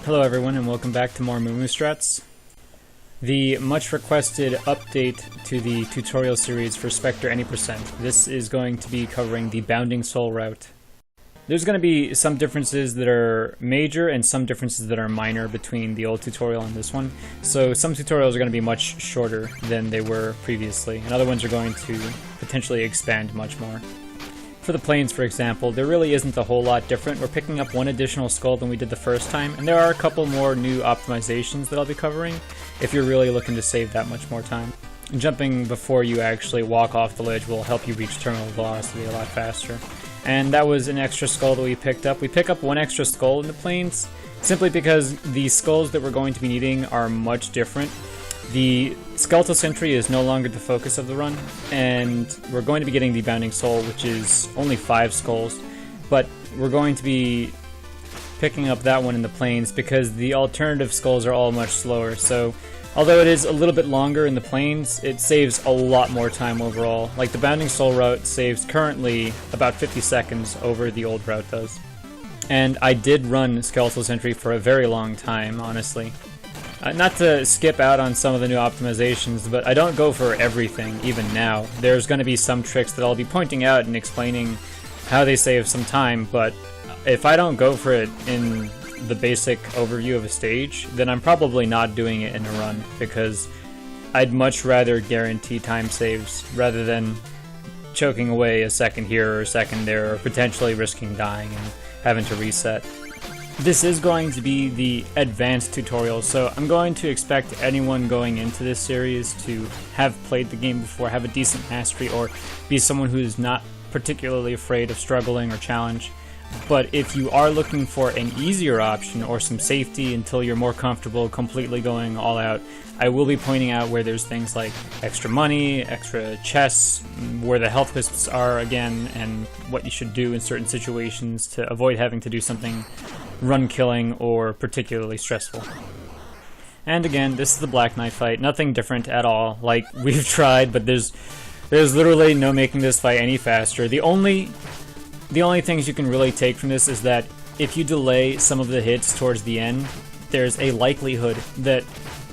Hello everyone and welcome back to more Moo Strats. The much requested update to the tutorial series for Specter any percent. This is going to be covering the Bounding Soul route. There's going to be some differences that are major and some differences that are minor between the old tutorial and this one. So some tutorials are going to be much shorter than they were previously, and other ones are going to potentially expand much more. For the planes, for example, there really isn't a whole lot different. We're picking up one additional skull than we did the first time, and there are a couple more new optimizations that I'll be covering if you're really looking to save that much more time. Jumping before you actually walk off the ledge will help you reach terminal velocity a lot faster. And that was an extra skull that we picked up. We pick up one extra skull in the planes simply because the skulls that we're going to be needing are much different. The Skeletal Sentry is no longer the focus of the run, and we're going to be getting the Bounding Soul, which is only 5 skulls, but we're going to be picking up that one in the plains because the alternative skulls are all much slower. So although it is a little bit longer in the plains, it saves a lot more time overall. Like the Bounding Soul route saves currently about 50 seconds over the old route does. And I did run Skeletal Sentry for a very long time, honestly. Not to skip out on some of the new optimizations, but I don't go for everything, even now. There's going to be some tricks that I'll be pointing out and explaining how they save some time, but if I don't go for it in the basic overview of a stage, then I'm probably not doing it in a run, because I'd much rather guarantee time saves rather than choking away a second here or a second there, or potentially risking dying and having to reset. This is going to be the advanced tutorial, so I'm going to expect anyone going into this series to have played the game before, have a decent mastery, or be someone who's not particularly afraid of struggling or challenge. But if you are looking for an easier option or some safety until you're more comfortable completely going all out, I will be pointing out where there's things like extra money, extra chests, where the health wisps are again, and what you should do in certain situations to avoid having to do something run killing or particularly stressful. And again, this is the Black Knight fight, nothing different at all. Like, we've tried, but there's literally no making this fight any faster. The only things you can really take from this is that if you delay some of the hits towards the end, there's a likelihood that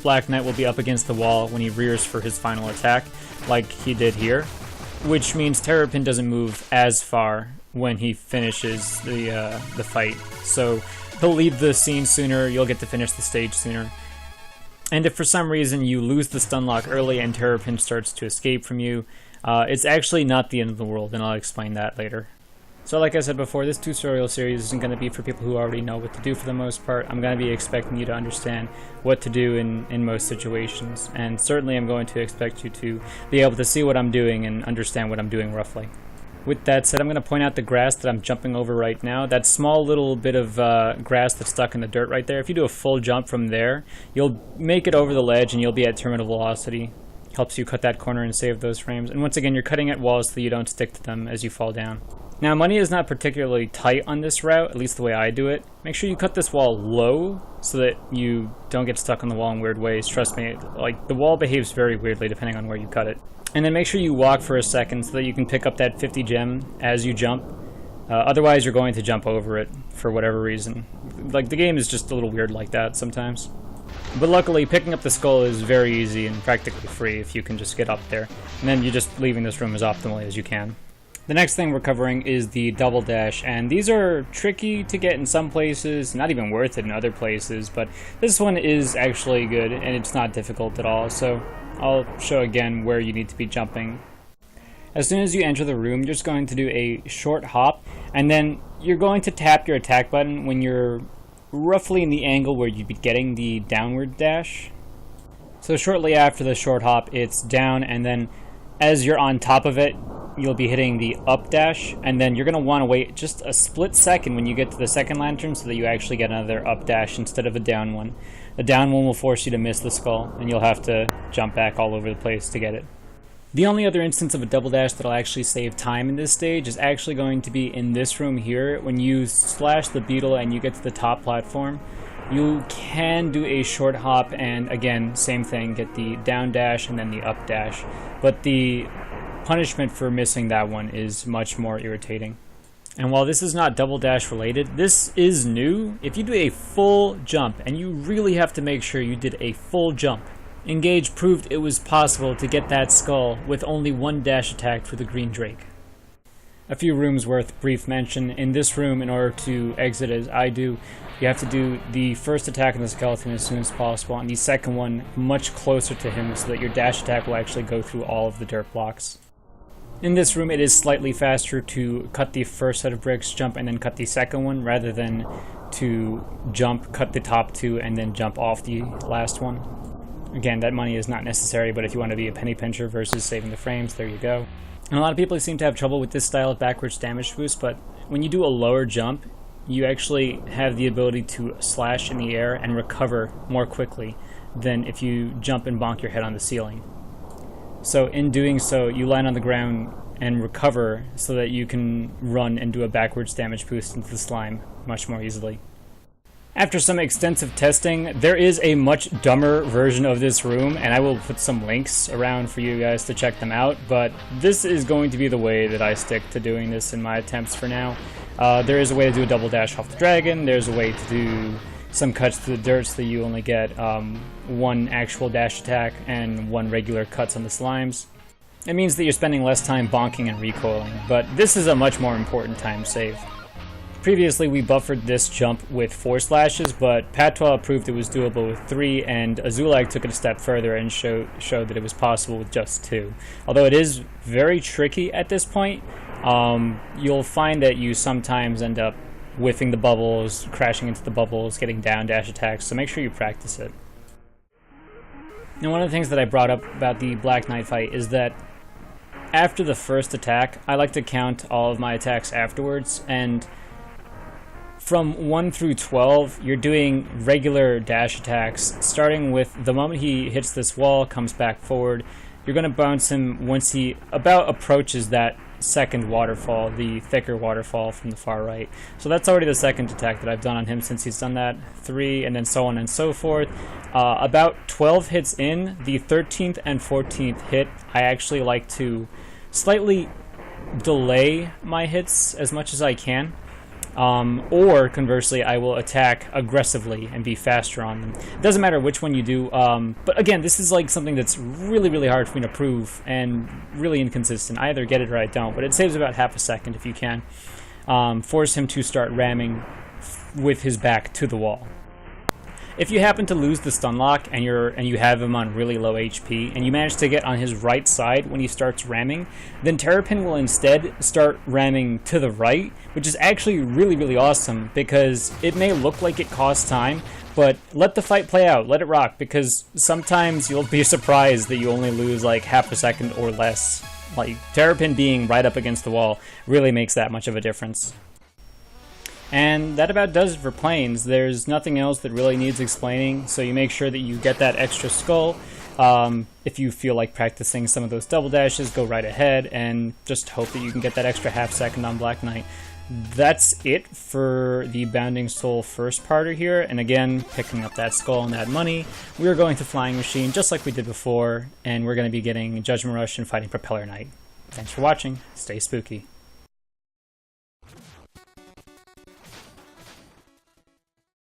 Black Knight will be up against the wall when he rears for his final attack, like he did here, which means Terrapin doesn't move as far when he finishes the fight. So he'll leave the scene sooner, you'll get to finish the stage sooner. And if for some reason you lose the stun lock early and Terrapin starts to escape from you, it's actually not the end of the world, and I'll explain that later. So like I said before, this tutorial series isn't going to be for people who already know what to do for the most part. I'm going to be expecting you to understand what to do in most situations, and certainly I'm going to expect you to be able to see what I'm doing and understand what I'm doing roughly. With that said, I'm going to point out the grass that I'm jumping over right now. That small little bit of grass that's stuck in the dirt right there, if you do a full jump from there, you'll make it over the ledge and you'll be at terminal velocity. Helps you cut that corner and save those frames. And once again, you're cutting at walls so that you don't stick to them as you fall down. Now, money is not particularly tight on this route, at least the way I do it. Make sure you cut this wall low so that you don't get stuck on the wall in weird ways. Trust me, like, the wall behaves very weirdly depending on where you cut it. And then make sure you walk for a second so that you can pick up that 50 gem as you jump. Otherwise, you're going to jump over it for whatever reason. Like, the game is just a little weird like that sometimes. But luckily, picking up the skull is very easy and practically free if you can just get up there. And then you're just leaving this room as optimally as you can. The next thing we're covering is the double dash, and these are tricky to get in some places, not even worth it in other places, but this one is actually good and it's not difficult at all, so I'll show again where you need to be jumping. As soon as you enter the room, you're just going to do a short hop, and then you're going to tap your attack button when you're roughly in the angle where you'd be getting the downward dash. So shortly after the short hop, it's down, and then as you're on top of it, you'll be hitting the up dash, and then you're going to want to wait just a split second when you get to the second lantern so that you actually get another up dash instead of a down one. The down one will force you to miss the skull, and you'll have to jump back all over the place to get it. The only other instance of a double dash that'll actually save time in this stage is actually going to be in this room here. When you slash the beetle and you get to the top platform, you can do a short hop, and again, same thing, get the down dash and then the up dash. But the punishment for missing that one is much more irritating. And while this is not double dash related, this is new. If you do a full jump, and you really have to make sure you did a full jump, Engage proved it was possible to get that skull with only one dash attack for the green drake. A few rooms worth brief mention. In this room, in order to exit as I do, you have to do the first attack on the skeleton as soon as possible, and the second one much closer to him so that your dash attack will actually go through all of the dirt blocks. In this room, it is slightly faster to cut the first set of bricks, jump, and then cut the second one, rather than to jump, cut the top two, and then jump off the last one. Again, that money is not necessary, but if you want to be a penny pincher versus saving the frames, there you go. And a lot of people seem to have trouble with this style of backwards damage boost, but when you do a lower jump, you actually have the ability to slash in the air and recover more quickly than if you jump and bonk your head on the ceiling. So in doing so, you land on the ground and recover so that you can run and do a backwards damage boost into the slime much more easily. After some extensive testing, there is a much dumber version of this room, and I will put some links around for you guys to check them out, but this is going to be the way that I stick to doing this in my attempts for now. There is a way to do a double dash off the dragon, there's a way to do some cuts to the dirt so that you only get one actual dash attack and one regular cuts on the slimes. It means that you're spending less time bonking and recoiling, but this is a much more important time save. Previously, we buffered this jump with 4 slashes, but Patwah proved it was doable with 3, and Azoolag took it a step further and showed that it was possible with just 2. Although it is very tricky at this point, you'll find that you sometimes end up whiffing the bubbles, crashing into the bubbles, getting down dash attacks, so make sure you practice it. And one of the things that I brought up about the Black Knight fight is that after the first attack, I like to count all of my attacks afterwards, and from 1 through 12, you're doing regular dash attacks, starting with the moment he hits this wall, comes back forward. You're going to bounce him once he about approaches that second waterfall, the thicker waterfall from the far right. So that's already the second attack that I've done on him since he's done that. 3, and then so on and so forth. About 12 hits in, the 13th and 14th hit, I actually like to slightly delay my hits as much as I can. Or conversely, I will attack aggressively and be faster on them. It doesn't matter which one you do, but again, this is like something that's really hard for me to prove and really inconsistent. I either get it or I don't, but it saves about half a second if you can. Force him to start ramming with his back to the wall. If you happen to lose the stun lock and you have him on really low HP and you manage to get on his right side when he starts ramming, then Terrapin will instead start ramming to the right, which is actually really awesome because it may look like it costs time, but let the fight play out, let it rock, because sometimes you'll be surprised that you only lose like half a second or less. Like Terrapin being right up against the wall really makes that much of a difference. And that about does it for planes. There's nothing else that really needs explaining, so you make sure that you get that extra skull. If you feel like practicing some of those double dashes, go right ahead and just hope that you can get that extra half second on Black Knight. That's it for the Bounding Soul first parter here, and again, picking up that skull and that money, we're going to Flying Machine just like we did before, and we're going to be getting Judgment Rush and fighting Propeller Knight. Thanks for watching, stay spooky.